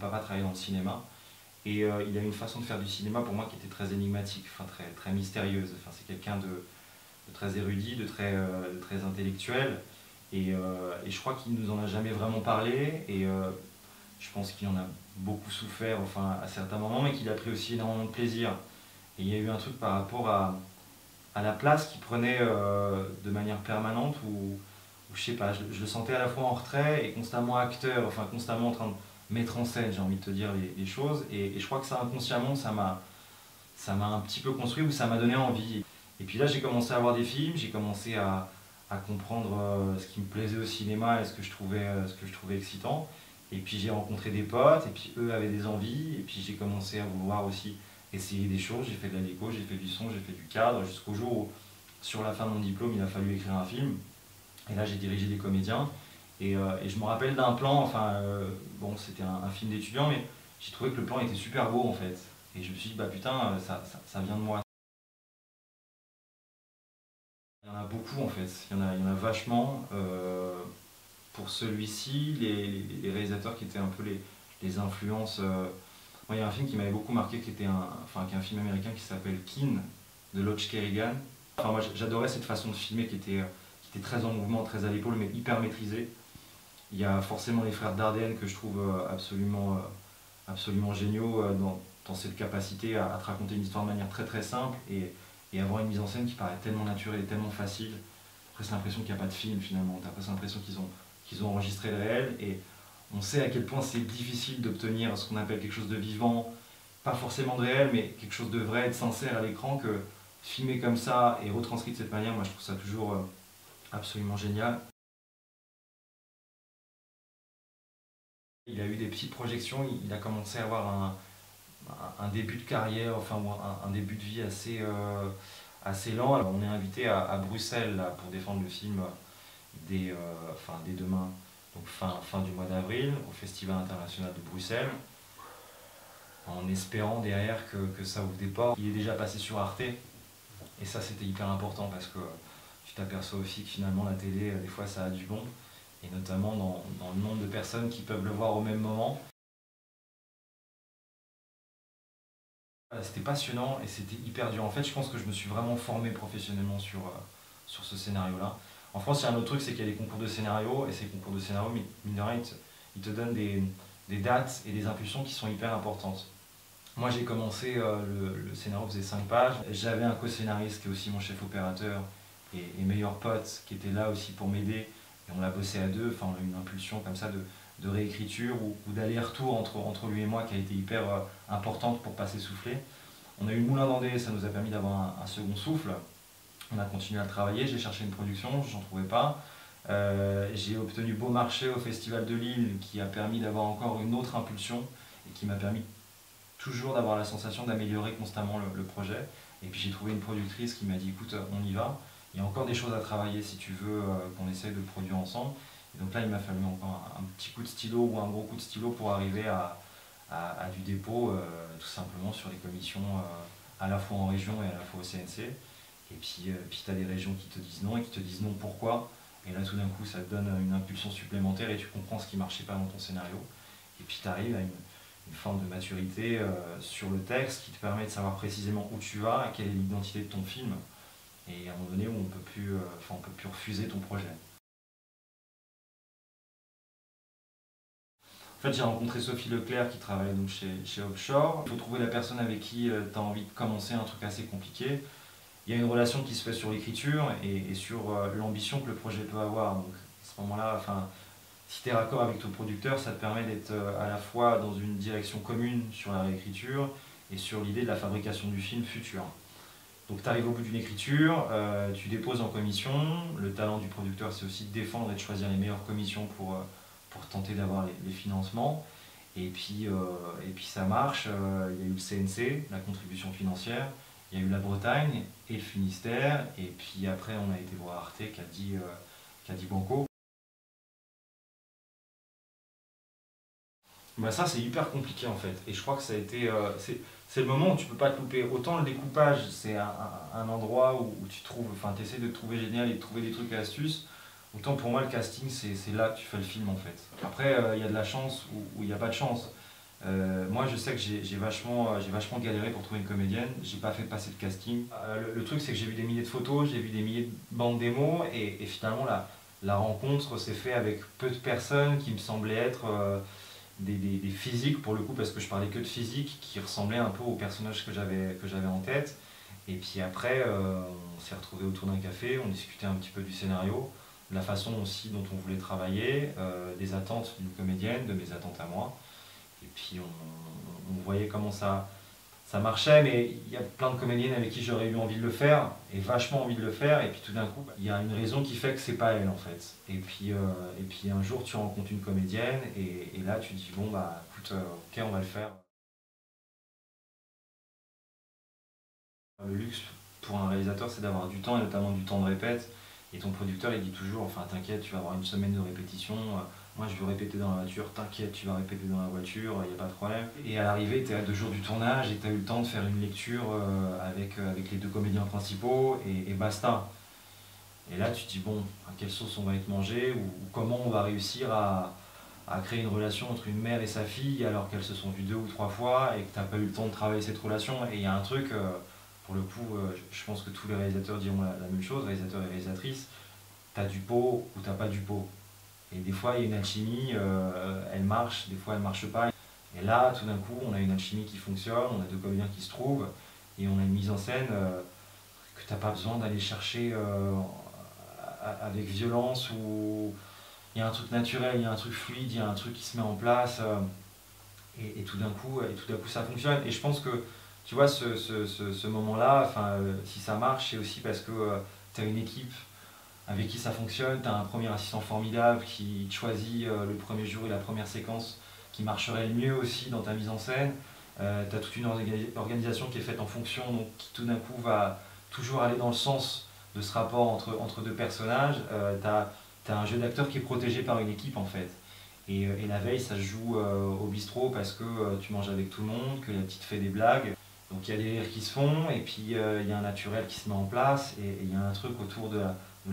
papa travaillait dans le cinéma. Et il a une façon de faire du cinéma pour moi qui était très énigmatique, enfin, très mystérieuse. Enfin, c'est quelqu'un de très érudit, de très intellectuel. Et je crois qu'il ne nous en a jamais vraiment parlé. Et je pense qu'il en a beaucoup souffert enfin, à certains moments, mais qu'il a pris aussi énormément de plaisir. Et il y a eu un truc par rapport à la place qu'il prenait de manière permanente où je sais pas, je le sentais à la fois en retrait et constamment acteur, enfin constamment en train de mettre en scène, j'ai envie de te dire les choses. Et je crois que ça inconsciemment, ça m'a un petit peu construit ou ça m'a donné envie. Et puis là, j'ai commencé à voir des films, j'ai commencé à comprendre ce qui me plaisait au cinéma et ce que je trouvais excitant. Et puis j'ai rencontré des potes, et puis eux avaient des envies, et puis j'ai commencé à vouloir aussi essayer des choses. J'ai fait de la déco, j'ai fait du son, j'ai fait du cadre, jusqu'au jour où, sur la fin de mon diplôme, il a fallu écrire un film. Et là, j'ai dirigé des comédiens. Et je me rappelle d'un plan, enfin, bon, c'était un film d'étudiant, mais j'ai trouvé que le plan était super beau en fait. Et je me suis dit, bah putain, ça vient de moi. Il y en a beaucoup en fait, il y en a vachement. Pour celui-ci, les réalisateurs qui étaient un peu les influences. Moi, il y a un film qui m'avait beaucoup marqué, qui est un film américain qui s'appelle Kin, de Lodge Kerrigan. Enfin, moi, j'adorais cette façon de filmer qui était très en mouvement, très à l'épaule, mais hyper maîtrisée. Il y a forcément les frères Dardenne que je trouve absolument géniaux dans cette capacité à te raconter une histoire de manière très très simple et avoir une mise en scène qui paraît tellement naturelle et tellement facile. Après, c'est l'impression qu'il n'y a pas de film finalement. T'as presque l'impression qu'ils ont enregistré le réel. Et on sait à quel point c'est difficile d'obtenir ce qu'on appelle quelque chose de vivant, pas forcément de réel, mais quelque chose de vrai, de sincère à l'écran, que filmer comme ça et retranscrit de cette manière, moi je trouve ça toujours absolument génial. Il a eu des petites projections, il a commencé à avoir un début de carrière, enfin un début de vie assez lent. Alors, on est invité à Bruxelles là, pour défendre le film dès demain, donc fin du mois d'avril, au Festival international de Bruxelles, en espérant derrière que ça ouvre des portes. Il est déjà passé sur Arte, et ça c'était hyper important parce que tu t'aperçois aussi que finalement la télé, des fois ça a du bon, et notamment dans le nombre de personnes qui peuvent le voir au même moment. C'était passionnant et c'était hyper dur. En fait, je pense que je me suis vraiment formé professionnellement sur ce scénario-là. En France, il y a un autre truc, c'est qu'il y a des concours de scénario, et ces concours de scénario, mine de rien, ils te donnent des dates et des impulsions qui sont hyper importantes. Moi, j'ai commencé, le scénario faisait 5 pages. J'avais un co-scénariste qui est aussi mon chef opérateur et meilleur pote qui était là aussi pour m'aider. Et on l'a bossé à deux, enfin, on a eu une impulsion comme ça de réécriture ou d'aller-retour entre lui et moi qui a été hyper importante pour pas s'essouffler. On a eu le Moulin d'Andé, ça nous a permis d'avoir un second souffle. On a continué à travailler, j'ai cherché une production, j'en trouvais pas. J'ai obtenu Beau Marché au Festival de Lille qui a permis d'avoir encore une autre impulsion et qui m'a permis toujours d'avoir la sensation d'améliorer constamment le projet. Et puis j'ai trouvé une productrice qui m'a dit écoute, on y va. Il y a encore des choses à travailler si tu veux qu'on essaye de le produire ensemble. Et donc là, il m'a fallu encore un petit coup de stylo ou un gros coup de stylo pour arriver à du dépôt, tout simplement sur les commissions à la fois en région et à la fois au CNC. Et puis tu as des régions qui te disent non et qui te disent non pourquoi. Et là, tout d'un coup, ça te donne une impulsion supplémentaire et tu comprends ce qui ne marchait pas dans ton scénario. Et puis tu arrives à une forme de maturité sur le texte qui te permet de savoir précisément où tu vas, quelle est l'identité de ton film. Et à un moment donné où on peut plus refuser ton projet. En fait, j'ai rencontré Sophie Leclerc qui travaille donc chez Offshore. Il faut trouver la personne avec qui tu as envie de commencer un truc assez compliqué. Il y a une relation qui se fait sur l'écriture et sur l'ambition que le projet peut avoir. Donc à ce moment-là, enfin, si tu es raccord avec ton producteur, ça te permet d'être à la fois dans une direction commune sur la réécriture et sur l'idée de la fabrication du film futur. Donc tu arrives au bout d'une écriture, tu déposes en commission. Le talent du producteur, c'est aussi de défendre et de choisir les meilleures commissions pour tenter d'avoir les financements. Et puis ça marche. Il y a eu le CNC, la contribution financière. Il y a eu la Bretagne et le Finistère. Et puis après, on a été voir Arte qui a dit banco. Bah ça c'est hyper compliqué en fait et je crois que ça a été c'est le moment où tu peux pas te louper. Autant le découpage c'est un endroit où tu trouves, enfin tu essaies de te trouver génial et de trouver des trucs et astuces, autant pour moi le casting c'est là que tu fais le film en fait. Après il y a de la chance ou il n'y a pas de chance. Moi, je sais que j'ai vachement galéré pour trouver une comédienne. J'ai pas fait passer de casting. Le truc, c'est que j'ai vu des milliers de photos, j'ai vu des milliers de bandes démos, et finalement, la rencontre s'est faite avec peu de personnes qui me semblaient être des physiques pour le coup, parce que je parlais que de physique, qui ressemblaient un peu au personnage que j'avais en tête. Et puis après, on s'est retrouvés autour d'un café, on discutait un petit peu du scénario, de la façon aussi dont on voulait travailler, des attentes d'une comédienne, de mes attentes à moi. Et puis on voyait comment ça marchait, mais il y a plein de comédiennes avec qui j'aurais eu envie de le faire, et vachement envie de le faire, et puis tout d'un coup, il y a une raison qui fait que c'est pas elle en fait. Et puis un jour tu rencontres une comédienne, et là tu te dis bon bah écoute, ok on va le faire. Le luxe pour un réalisateur, c'est d'avoir du temps, et notamment du temps de répète. Et ton producteur, il dit toujours, enfin t'inquiète, tu vas avoir une semaine de répétition. Moi, je veux répéter dans la voiture, t'inquiète, tu vas répéter dans la voiture, il n'y a pas de problème. Et à l'arrivée, tu es à 2 jours du tournage et tu as eu le temps de faire une lecture avec les 2 comédiens principaux, et basta. Et là, tu te dis, bon, à quelle sauce on va être mangé, ou comment on va réussir à créer une relation entre une mère et sa fille alors qu'elles se sont vues 2 ou 3 fois et que tu n'as pas eu le temps de travailler cette relation. Et il y a un truc, pour le coup, je pense que tous les réalisateurs diront la même chose, réalisateurs et réalisatrices, tu as du pot ou tu n'as pas du pot. Et des fois, il y a une alchimie, elle marche, des fois elle marche pas. Et là, tout d'un coup, on a une alchimie qui fonctionne, on a 2 comédiens qui se trouvent, et on a une mise en scène que tu n'as pas besoin d'aller chercher avec violence, ou il y a un truc naturel, il y a un truc fluide, il y a un truc qui se met en place, et tout d'un coup ça fonctionne. Et je pense que tu vois, ce moment-là, enfin, si ça marche, c'est aussi parce que tu as une équipe avec qui ça fonctionne, tu as un premier assistant formidable qui te choisit le premier jour et la première séquence qui marcherait le mieux aussi dans ta mise en scène. Tu as toute une organisation qui est faite en fonction, donc qui tout d'un coup va toujours aller dans le sens de ce rapport entre 2 personnages. Tu as un jeu d'acteur qui est protégé par une équipe en fait. Et la veille, ça se joue au bistrot parce que tu manges avec tout le monde, que la petite fait des blagues. Donc il y a des rires qui se font, et puis il y a un naturel qui se met en place, et il y a un truc autour de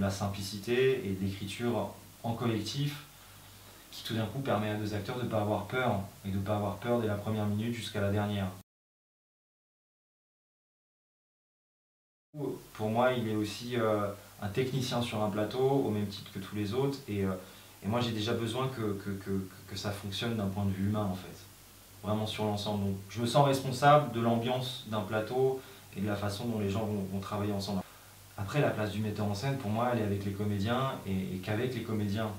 la simplicité et de l'écriture en collectif qui tout d'un coup permet à 2 acteurs de ne pas avoir peur, et de ne pas avoir peur dès la première minute jusqu'à la dernière. Pour moi, il est aussi un technicien sur un plateau, au même titre que tous les autres, et moi j'ai déjà besoin que ça fonctionne d'un point de vue humain en fait, vraiment sur l'ensemble. Donc je me sens responsable de l'ambiance d'un plateau et de la façon dont les gens vont travailler ensemble. Après, la place du metteur en scène, pour moi, elle est avec les comédiens, et qu'avec les comédiens.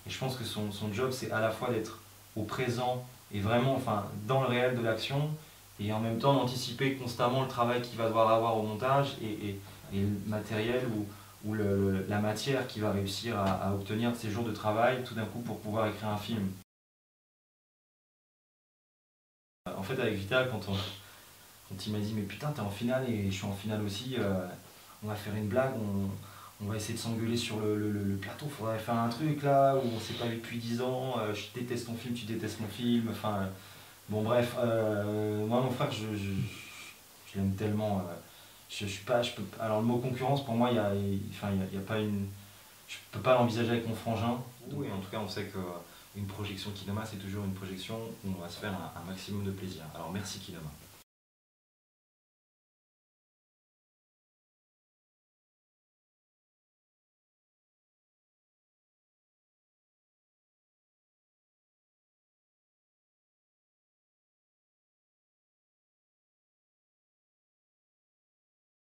Et je pense que son job, c'est à la fois d'être au présent et vraiment, enfin, dans le réel de l'action, et en même temps d'anticiper constamment le travail qu'il va devoir avoir au montage, et le matériel ou la matière qu'il va réussir à obtenir de ses jours de travail tout d'un coup pour pouvoir écrire un film. En fait, avec Vital, quand il m'a dit mais putain, t'es en finale et je suis en finale aussi, on va faire une blague, on va essayer de s'engueuler sur le plateau, faudrait faire un truc là où on s'est pas vu depuis 10 ans, je déteste ton film, tu détestes mon film, enfin bon bref, moi mon frère je l'aime tellement, je suis pas, alors le mot concurrence pour moi enfin, il y a pas une, je peux pas l'envisager avec mon frangin. Oui, en tout cas on sait que une projection Kinoma c'est toujours une projection où on va se faire un maximum de plaisir. Alors merci Kinoma.